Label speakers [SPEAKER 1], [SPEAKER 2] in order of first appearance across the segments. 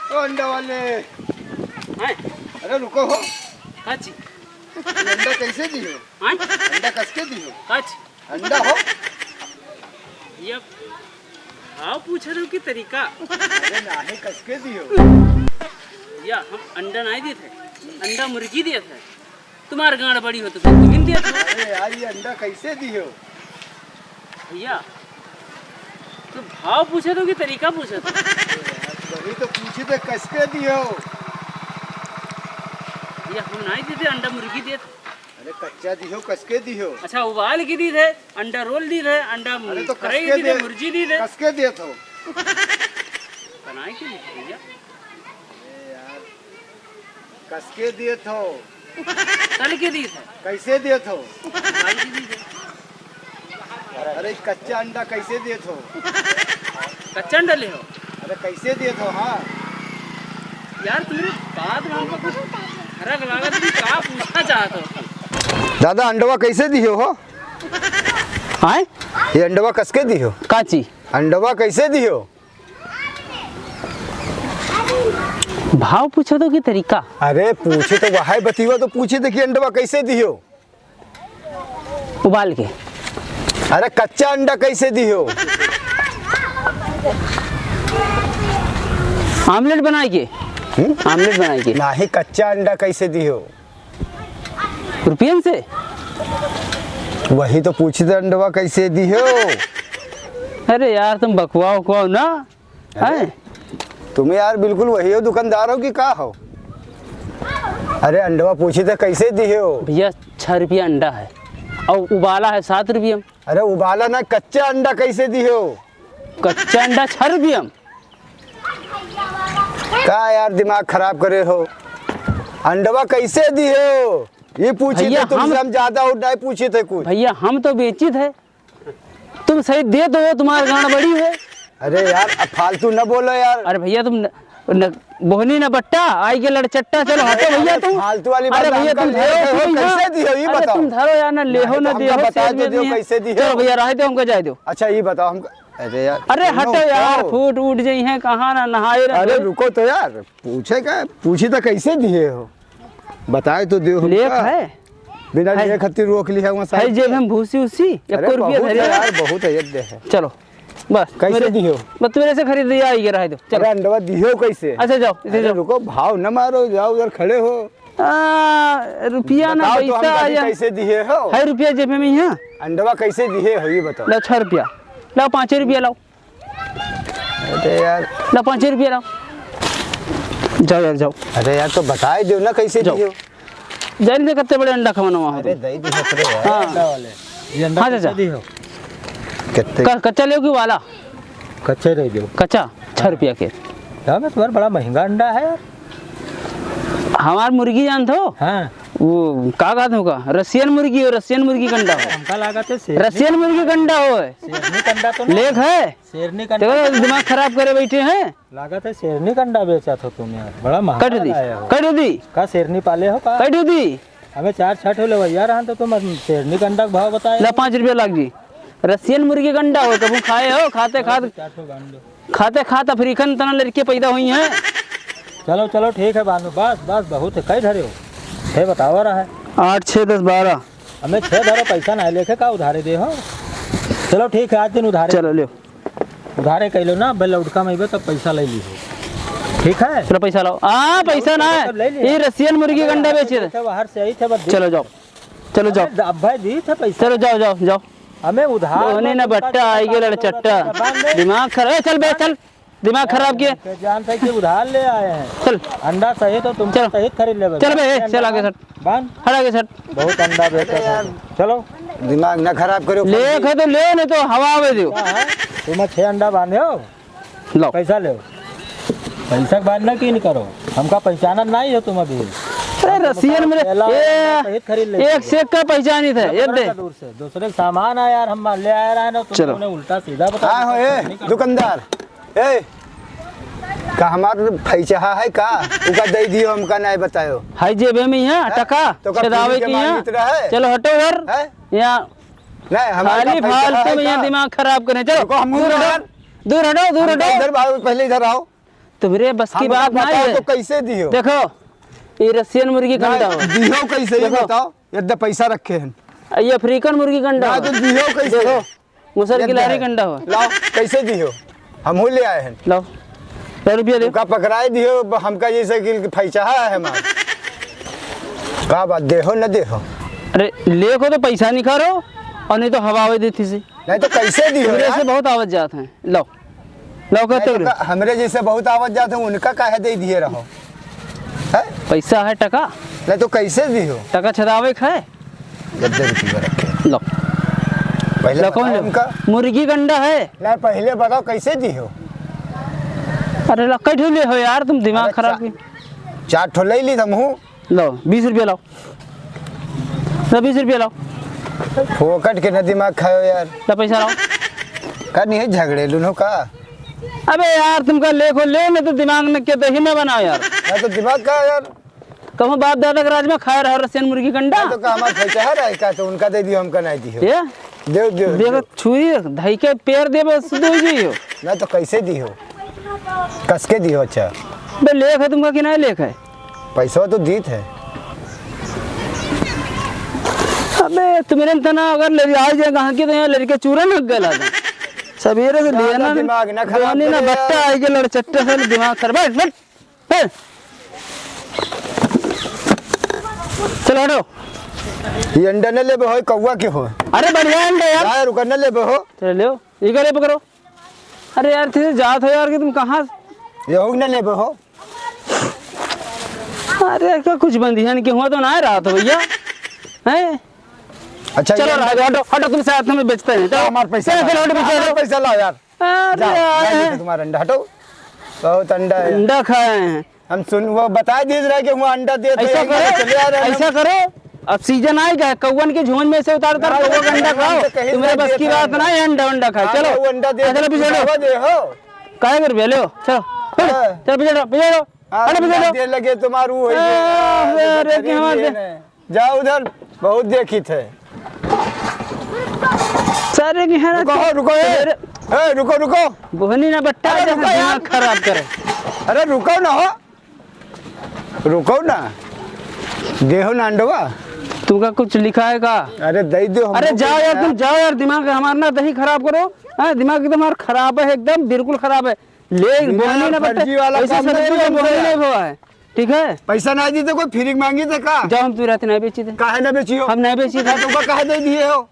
[SPEAKER 1] ओ अंडा वाले।
[SPEAKER 2] हैं?
[SPEAKER 1] अरे रुको हो,
[SPEAKER 2] काची
[SPEAKER 1] ये अंडा कैसे दी हो?
[SPEAKER 2] हैं?
[SPEAKER 1] अंडा कस के दी हो?
[SPEAKER 2] काची
[SPEAKER 1] अंडा हो?
[SPEAKER 2] ये भाव पूछ रहे हो कि तरीका?
[SPEAKER 1] अरे नाही कस के दी हो?
[SPEAKER 2] या हम अंडा नहीं दिए थे, अंडा मुर्गी दिए थे। तुम्हारे गाड़ बड़ी हो तो तुम दिए थे।
[SPEAKER 1] अरे यार ये अंडा कैसे दी हो?
[SPEAKER 2] भैया तो भाव पूछे तो कि तरीका पूछे तो?
[SPEAKER 1] वही तो पूछी थे कस के दी हो?
[SPEAKER 2] भैया हम नहीं दिए थे, अंडा मुर्गी दिए थे।
[SPEAKER 1] अरे कच्चा दी हो कस के दी हो?
[SPEAKER 2] अच्छा उबाल के दी थे, अंडा रोल दी थे, अंडा
[SPEAKER 1] अरे तो
[SPEAKER 2] फ्राई
[SPEAKER 1] कस के
[SPEAKER 2] दी थे,
[SPEAKER 1] दे,
[SPEAKER 2] मुर्गी दी थे।
[SPEAKER 1] कस के दिए तो?
[SPEAKER 2] बनाए के लिए भैया
[SPEAKER 1] अरे यार कस के दिए तो?
[SPEAKER 2] तल के दी थे,
[SPEAKER 1] कैसे दिए तो?
[SPEAKER 2] उबाल के दी थे।
[SPEAKER 1] अरे कच्चा अंडा कैसे दिए तो?
[SPEAKER 2] कच्चा अंडा ले हो
[SPEAKER 1] अरे कैसे दिए तो? हाँ
[SPEAKER 2] यार, तुम्हारे बात में हमको कुछ फर्क लगा। तुम क्या पूछना चाहते हो?
[SPEAKER 1] दादा अंडवा कैसे दी हो?
[SPEAKER 2] हाँ
[SPEAKER 1] ये अंडवा कस के दी हो?
[SPEAKER 2] काची
[SPEAKER 1] अंडवा कैसे दी हो?
[SPEAKER 2] भाव पूछो तो कि तरीका?
[SPEAKER 1] अरे पूछे तो वहां बतीवा तो पूछे थे कि अंडवा कैसे दी हो?
[SPEAKER 2] उबाल के।
[SPEAKER 1] अरे कच्चा अंडा कैसे दी हो?
[SPEAKER 2] आमलेट बना के। आमलेट बना के
[SPEAKER 1] नहीं कच्चा अंडा कैसे दी हो?
[SPEAKER 2] रुपयन से।
[SPEAKER 1] वही तो पूछे थे अंडवा कैसे दी हो?
[SPEAKER 2] अरे यार तुम बकवाओ ना है।
[SPEAKER 1] तुम यार बिल्कुल वही हो, दुकानदार हो कि का हो? अरे अंडवा पूछे थे कैसे दी हो?
[SPEAKER 2] भैया 6 रुपया अंडा है और उबाला है 7 रुपया।
[SPEAKER 1] अरे उबाला ना कच्चा अंडा कैसे दी हो?
[SPEAKER 2] कच्चा अंडा 6 रुपया।
[SPEAKER 1] का यार दिमाग खराब करे हो? अंडवा कैसे दी हो ये पूछे थे तुमसे, हम ज्यादा उठाए पूछे थे कुछ।
[SPEAKER 2] भैया हम तो बेची थे, तुम सही दे दो, तुम्हारे गाड़ बड़ी है।
[SPEAKER 1] अरे यार अब फालतू न बोलो यार।
[SPEAKER 2] अरे भैया तुम बोहनी न बट्टा आई के लड़चट्टा। चलो हटो भैया तुम।
[SPEAKER 1] फालतू वाली बात।
[SPEAKER 2] अरे भैया तुम धरो
[SPEAKER 1] कैसे दी हो ये बताओ?
[SPEAKER 2] तुम धरो यार, ना ले हो ना दे हो।
[SPEAKER 1] बता दो कैसे दी हो?
[SPEAKER 2] चलो भैया रहे दो, हमको जाए दो।
[SPEAKER 1] अच्छा ये बताओ हमको। अरे यार
[SPEAKER 2] अरे हटो यार, फूट उठ जाई है कहाँ ना नहाए।
[SPEAKER 1] अरे रुको तो यार, पूछे क्या पूछी तो कैसे दिए हो? बताए तो दे।
[SPEAKER 2] लेख है
[SPEAKER 1] बिना लिए खातिर रोक ली है वहाँ
[SPEAKER 2] है जेब में भूसी उसी 1 रुपया धरे
[SPEAKER 1] यार बहुत है है।
[SPEAKER 2] चलो बस
[SPEAKER 1] कैसे दियो?
[SPEAKER 2] बस मेरे से खरीद दिया आई के रहे दो।
[SPEAKER 1] चलो अंडवा दियो कैसे?
[SPEAKER 2] अच्छा जाओ इधर जाओ।
[SPEAKER 1] रुको भाव न मारो, जाओ उधर खड़े हो।
[SPEAKER 2] रुपया ना पैसा आया
[SPEAKER 1] कैसे दिए हो?
[SPEAKER 2] है रुपया जेब में यहाँ।
[SPEAKER 1] अंडवा कैसे दिए हो ये बताओ?
[SPEAKER 2] लो 6 रुपया लाओ, 5 रुपया लाओ।
[SPEAKER 1] अरे यार
[SPEAKER 2] लो 5 रुपया लाओ, जाओ यार जाओ।
[SPEAKER 1] अरे यार तो बताए दो ना कैसे दिए हो?
[SPEAKER 2] जान दे कितने बड़े अंडा खवाना वहाँ।
[SPEAKER 1] अरे दही दी खतरे है अंडा वाले। ये अंडा कैसे दी हो? कितने
[SPEAKER 2] कच्चा ले कि वाला?
[SPEAKER 1] कच्चे दे दो।
[SPEAKER 2] कच्चा 6 रुपया के।
[SPEAKER 1] यार मैं तुम्हारा बड़ा महंगा अंडा है यार।
[SPEAKER 2] हमार मुर्गी जान थो।
[SPEAKER 1] हाँ
[SPEAKER 2] वो का कहते हो का रसियन मुर्गी हो, रसियन मुर्गी कंडा हो।
[SPEAKER 1] हमका लागत है
[SPEAKER 2] रसियन मुर्गी कंडा हो।
[SPEAKER 1] शेरनी कंडा तो
[SPEAKER 2] लेख है
[SPEAKER 1] शेरनी कंडा।
[SPEAKER 2] देखो दिमाग खराब करे बैठे हैं।
[SPEAKER 1] लागत है शेरनी कंडा बेचा था तुम यार, बड़ा महंगा
[SPEAKER 2] कट दी
[SPEAKER 1] लाया हो।
[SPEAKER 2] कट दी
[SPEAKER 1] का शेरनी पाले हो का?
[SPEAKER 2] कट दी।
[SPEAKER 1] हमें 4-6 ले भैया रहा तो तुम शेरनी कंडा का भाव बताए।
[SPEAKER 2] ला 5 रुपया लाग जी। रसियन मुर्गी कंडा हो, कभी खाए हो? खाते खाते अफ्रीकन तना लड़के पैदा हुई हैं।
[SPEAKER 1] चलो चलो ठीक है बानो, बस बस बहुत है। कई धरे हो? 6 बतावा रहा है।
[SPEAKER 2] 8 6 10 12।
[SPEAKER 1] हमें 6 धरो, पैसा ना लेके का उधारे दे हो। चलो ठीक है आज दिन उधारे।
[SPEAKER 2] चलो ले
[SPEAKER 1] उधारे कह लो ना, बेल लौटका में तब पैसा ले ली हो। ठीक है
[SPEAKER 2] चलो पैसा लाओ। पैसा ना है, ये रसियन मुर्गी कंडा बेचे थे।
[SPEAKER 1] बाहर से आई थे बस।
[SPEAKER 2] चलो जाओ चलो जाओ।
[SPEAKER 1] अब भाई दी थे पैसा।
[SPEAKER 2] चलो जाओ जाओ जाओ।
[SPEAKER 1] हमें उधार
[SPEAKER 2] होने ना बट्टा आई के लड़चट्टा। दिमाग खराब चल बे चल, दिमाग खराब किए।
[SPEAKER 1] जानते कि उधार ले आए हैं।
[SPEAKER 2] चल
[SPEAKER 1] अंडा सही तो तुम सही खरीद ले।
[SPEAKER 2] चल बे चल आगे सट
[SPEAKER 1] बांध
[SPEAKER 2] हट आगे सट।
[SPEAKER 1] बहुत अंडा बेचा था। चलो दिमाग ना खराब करो।
[SPEAKER 2] लेख है तो ले, नहीं तो हवा में दो।
[SPEAKER 1] तुम 6 अंडा बांधे हो,
[SPEAKER 2] लो
[SPEAKER 1] पैसा ले। पैसा बांधना की नहीं करो, हमका पहचाना नहीं हो तुम अभी।
[SPEAKER 2] अरे रसियन में
[SPEAKER 1] सहित खरीद ले।
[SPEAKER 2] एक सेक का पहचान ही था ये दे।
[SPEAKER 1] दूर से दूसरे सामान है यार, हम ले आए रहे ना, तुमने उल्टा सीधा बता हो। ए दुकानदार ए का हमार फैचा है का उका दे दियो, हमका नहीं बतायो।
[SPEAKER 2] हाई जेबे में यहाँ टका छदावे की यहाँ। चलो हटो घर यहाँ
[SPEAKER 1] नहीं
[SPEAKER 2] हमारी फालतू में यहाँ दिमाग खराब करें। चलो दूर हटो दूर हटो दूर हटो।
[SPEAKER 1] इधर पहले इधर आओ।
[SPEAKER 2] तुम्हारे बस की बात नहीं है।
[SPEAKER 1] तो कैसे दियो?
[SPEAKER 2] देखो ये रसियन मुर्गी का अंडा हो,
[SPEAKER 1] दियो कैसे ये
[SPEAKER 2] देखो।
[SPEAKER 1] बताओ, यद्दा पैसा रखे हैं।
[SPEAKER 2] ये अफ्रीकन मुर्गी का अंडा
[SPEAKER 1] ना
[SPEAKER 2] हो,
[SPEAKER 1] तो दियो कैसे?
[SPEAKER 2] देखो मुसर की लारी का अंडा हो।
[SPEAKER 1] लाओ कैसे दियो? हम ले आए हैं।
[SPEAKER 2] लाओ 100 रुपया दे।
[SPEAKER 1] का पकड़ाए दियो हमका जैसे कि फैचा है हमारा। का बात देहो न देहो?
[SPEAKER 2] अरे लेखो तो पैसा नहीं खारो और नहीं तो हवा देती से,
[SPEAKER 1] नहीं तो कैसे दियो
[SPEAKER 2] मेरे
[SPEAKER 1] यार?
[SPEAKER 2] से बहुत आवाज जाते हैं। लाओ लाओ कहते
[SPEAKER 1] नहीं तो हमरे जैसे बहुत आवाज जाते हैं, उनका काहे दे दिए रहो है?
[SPEAKER 2] पैसा है टका,
[SPEAKER 1] नहीं तो कैसे दियो?
[SPEAKER 2] टका छदावे खाए।
[SPEAKER 1] 10 रुपये रखे।
[SPEAKER 2] लो
[SPEAKER 1] पहले
[SPEAKER 2] लो कौन
[SPEAKER 1] बताओ
[SPEAKER 2] लो?
[SPEAKER 1] हमका।
[SPEAKER 2] मुर्गी का अंडा है।
[SPEAKER 1] नहीं पहले बताओ कैसे दियो?
[SPEAKER 2] अरे लक्का ठुले हो यार, तुम दिमाग
[SPEAKER 1] अरे
[SPEAKER 2] खराब की।
[SPEAKER 1] 4 ठो ले ली तुम हूँ।
[SPEAKER 2] लो 20 रुपया लाओ, लो 20 रुपया लाओ,
[SPEAKER 1] फोकट के न दिमाग खाओ यार।
[SPEAKER 2] लो पैसा लाओ।
[SPEAKER 1] का नहीं है झगड़े लूनो का?
[SPEAKER 2] अबे यार तुमका लेखो ले न तो दिमाग में के दही में बनाओ यार।
[SPEAKER 1] मैं तो दिमाग का यार।
[SPEAKER 2] कहूँ बाप दादा के राज में खाए रहो रसियन मुर्गी का अंडा।
[SPEAKER 1] तो का हमारा पैसा है रहा का, तो उनका दे दियो हमका नहीं दियो।
[SPEAKER 2] ये
[SPEAKER 1] दे दियो
[SPEAKER 2] देखो छुरी धई के पैर दे बस दो ही हो।
[SPEAKER 1] ना तो कैसे दियो? कस के दियो। अच्छा
[SPEAKER 2] बे लेख है तुमका कि नहीं लेख है?
[SPEAKER 1] पैसा तो दीत है।
[SPEAKER 2] अबे तुम्हें तना अगर ले आ जाए कहाँ के तो यहाँ लड़के चूरा न गला था सवेरे से लिया ना
[SPEAKER 1] दिमाग ना खराब
[SPEAKER 2] ना
[SPEAKER 1] करे
[SPEAKER 2] बट्टा
[SPEAKER 1] यार।
[SPEAKER 2] आए के लड़चट्टे से दिमाग खराब। बैठ बैठ बैठ। चलो हटो।
[SPEAKER 1] ये अंडा न ले हो कौवा के हो?
[SPEAKER 2] अरे बढ़िया अंडा यार।
[SPEAKER 1] यार रुका न ले हो।
[SPEAKER 2] चलो ले ये करे पकड़ो। अरे यार थे जात हो यार कि तुम कहाँ।
[SPEAKER 1] ये हो न ले हो।
[SPEAKER 2] अरे क्या कुछ बंदियान के हुआ तो ना रहा था भैया हैं।
[SPEAKER 1] अच्छा
[SPEAKER 2] चलो हटो हटो, तुम साथ में बेचते हैं। चलो
[SPEAKER 1] हमारा पैसा
[SPEAKER 2] चलो हटो
[SPEAKER 1] हमारा पैसा लाओ यार।
[SPEAKER 2] अरे
[SPEAKER 1] जाओ,
[SPEAKER 2] यार
[SPEAKER 1] जाओ, तुम्हारा अंडा हटो। बहुत अंडा है।
[SPEAKER 2] अंडा खाए हैं।
[SPEAKER 1] हम सुन वो बता दीज रहे कि वहाँ अंडा देते
[SPEAKER 2] ऐसा करो ऐसा करो, अब सीजन आएगा कौवन के झोंझ में से उतार उतार कौवा का अंडा खाओ। तुम्हारे बस की बात ना है अंडा अंडा खाए। चलो
[SPEAKER 1] अंडा दे।
[SPEAKER 2] चलो पीछे
[SPEAKER 1] दे हो।
[SPEAKER 2] काहे कर बेले हो। चलो चलो पीछे पीछे अरे पीछे
[SPEAKER 1] दे लगे तुम्हारू
[SPEAKER 2] अरे क्या बात है।
[SPEAKER 1] जाओ उधर बहुत देखी थे।
[SPEAKER 2] सारे की है
[SPEAKER 1] रुको रुको ए रुको रुको।
[SPEAKER 2] बोहनी ना बट्टा
[SPEAKER 1] अरे रुको यार।
[SPEAKER 2] दिमाग खराब करे।
[SPEAKER 1] अरे रुको ना हो, रुको ना, देहो ना अंडवा।
[SPEAKER 2] तुमका कुछ लिखा है का?
[SPEAKER 1] अरे दे दो।
[SPEAKER 2] अरे जाओ यार तुम जाओ यार, दिमाग हमारा ना दही खराब करो। हाँ दिमाग एकदम हमारा खराब है, एकदम बिल्कुल खराब है। ले बोहनी ना बट्टा ऐसा सवेरे बोहनी नहीं हुआ है। ठीक है
[SPEAKER 1] पैसा नहीं दी तो कोई फ्री मांगी थे का?
[SPEAKER 2] जाओ हम तुम्हें नहीं बेची थे।
[SPEAKER 1] काहे ना बेची हो?
[SPEAKER 2] हम नहीं बेची थे।
[SPEAKER 1] तुमको काहे दे दिए हो?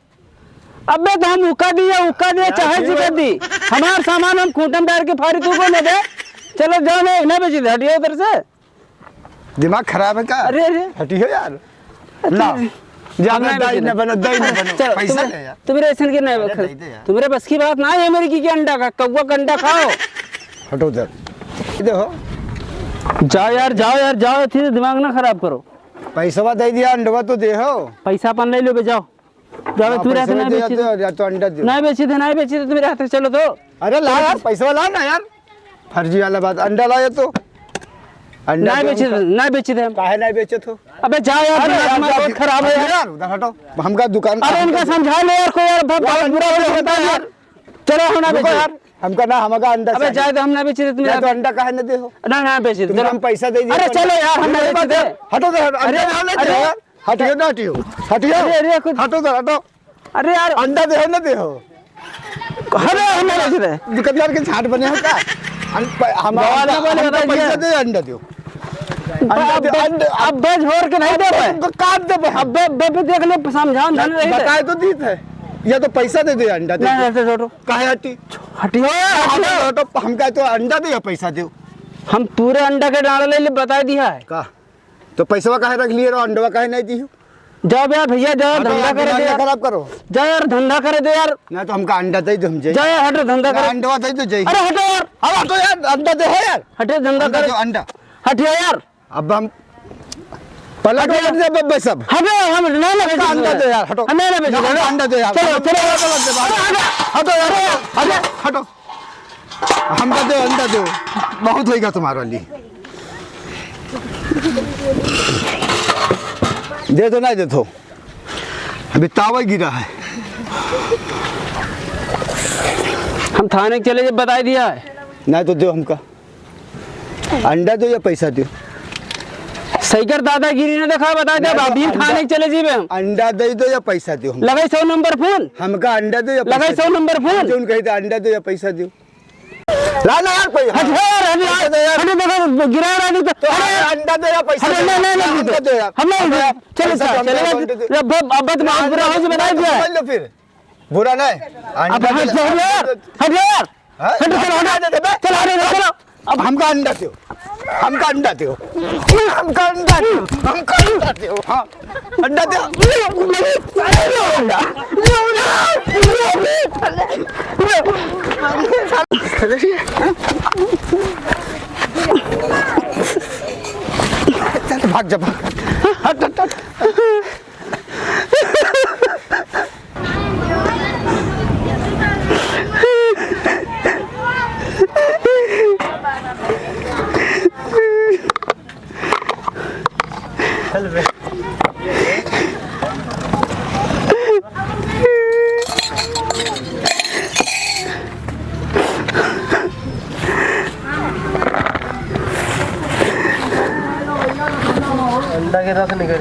[SPEAKER 2] अबे तो हम उका दिया चाहे जिगर दी, हमारा सामान हम खूंटम डाल के फाड़ी तू को ले दे। चलो जाओ नहीं बेची थे, हटिए उधर से।
[SPEAKER 1] दिमाग खराब है का?
[SPEAKER 2] अरे अरे
[SPEAKER 1] हटियो यार। ना जाना दही न बनो, दही न बनो।
[SPEAKER 2] चलो
[SPEAKER 1] पैसा ले यार।
[SPEAKER 2] तुम्हारे ऐसा के नहीं
[SPEAKER 1] दे दे यार।
[SPEAKER 2] तुम्हारे बस की बात ना है मेरी की अंडा का कौवा का अंडा खाओ।
[SPEAKER 1] हटो उधर। देखो
[SPEAKER 2] जाओ यार जाओ थी दिमाग ना खराब करो।
[SPEAKER 1] पैसा दे दिया, अंडवा तो दे हो।
[SPEAKER 2] पैसा अपन ले लो बे जाओ जाओ। तुम्हारे हाथ नहीं बेची थे,
[SPEAKER 1] या तो अंडा दे।
[SPEAKER 2] नहीं बेची थे तुम्हारे हाथ। चलो तो
[SPEAKER 1] अरे ला यार पैसा ला ना यार, फर्जी वाला बात। अंडा लाया तो अंडा
[SPEAKER 2] नहीं बेची थे हम।
[SPEAKER 1] काहे नहीं बेचे तो?
[SPEAKER 2] अबे जाओ यार दिमाग बहुत खराब है यार।
[SPEAKER 1] यार उधर हटो, हमका दुकान।
[SPEAKER 2] अरे उनका समझा लो यार, कोई यार बहुत बुरा होता है यार। चलो हम ना बेचो यार,
[SPEAKER 1] हमका ना हमारा अंडा।
[SPEAKER 2] अबे जाए तो हम ना बेचे थे तुम्हें।
[SPEAKER 1] तो अंडा काहे न दे हो?
[SPEAKER 2] ना बेचे
[SPEAKER 1] तुम हम पैसा दे दिए।
[SPEAKER 2] अरे चलो यार हम नहीं बेचे थे।
[SPEAKER 1] हटो तो अरे यार हटियो ना हटियो हटियो।
[SPEAKER 2] अरे खुद
[SPEAKER 1] हटो तो हटो।
[SPEAKER 2] अरे यार
[SPEAKER 1] अंडा दे हो ना दे हो?
[SPEAKER 2] अरे हम नहीं बेचे थे।
[SPEAKER 1] दुकानदार के झाट बने हो का? हमारा पैसा दे, अंडा दो।
[SPEAKER 2] अब बेच होर के नहीं दे पाए,
[SPEAKER 1] काट दे।
[SPEAKER 2] अब बे देख ले समझाओ
[SPEAKER 1] बताए तो दी थे, या तो पैसा दे दे अंडा दे।
[SPEAKER 2] छोटो
[SPEAKER 1] काहे हटी
[SPEAKER 2] हटियो
[SPEAKER 1] हटो। हम कहे तो अंडा दे या पैसा दो?
[SPEAKER 2] हम पूरे अंडा के डाल ले बता दिया है
[SPEAKER 1] का? तो पैसा काहे रख लिए? अंडवा काहे नहीं दी?
[SPEAKER 2] जाओ यार भैया जाओ धंधा करे दे यार।
[SPEAKER 1] खराब करो
[SPEAKER 2] जाओ यार धंधा करे दे यार।
[SPEAKER 1] ना तो हमका अंडा दे दो, हम जाए।
[SPEAKER 2] जाओ यार हटो धंधा करे।
[SPEAKER 1] अंडवा दे दो जाए।
[SPEAKER 2] अरे हटो यार,
[SPEAKER 1] हटो यार, अंडा दे है यार।
[SPEAKER 2] हटे धंधा
[SPEAKER 1] अंडा
[SPEAKER 2] करे।
[SPEAKER 1] दो, अंडा
[SPEAKER 2] हटियो यार।
[SPEAKER 1] अब हम पलट दे बब्बे सब।
[SPEAKER 2] हटो हम नहीं लगे
[SPEAKER 1] अंडा दे यार। हटो
[SPEAKER 2] हम नहीं लगे
[SPEAKER 1] अंडा दे यार।
[SPEAKER 2] चलो चलो
[SPEAKER 1] हटो यार, हटो हटो। हमका दो अंडा दो, बहुत होएगा तुम्हारे लिए। दे दो, नहीं दे दो। अभी तावा गिरा है।
[SPEAKER 2] हम थाने के चले जब बता दिया है।
[SPEAKER 1] नहीं तो दो हमका। अंडा दो या पैसा दो।
[SPEAKER 2] सही कर दादागिरी ने देखा बता दे भाभी खाने चले जीवे हम।
[SPEAKER 1] अंडा दे दो या पैसा दो।
[SPEAKER 2] लगाई 100 नंबर फोन।
[SPEAKER 1] हमका अंडा दो या
[SPEAKER 2] लगाई 100 नंबर फोन।
[SPEAKER 1] जो कही था अंडा दो या पैसा दो। ला ना यार पैसा।
[SPEAKER 2] हट यार हट देखो गिरा रहा नहीं तो
[SPEAKER 1] अंडा दो या पैसा दो।
[SPEAKER 2] नहीं दो यार हम नहीं चलो चलेगा अब तो बहुत बुरा हो बता दिया
[SPEAKER 1] समझ लो फिर बुरा नहीं।
[SPEAKER 2] अब हट यार हट चलो
[SPEAKER 1] अब हमका अंडा दो। हमका अंडा दो। हमका अंडा दो। हमका अंडा दो। हाँ अंडा दो। चल भाग जा भाग। हट हट हट। चल बे। अंडा के रस निकल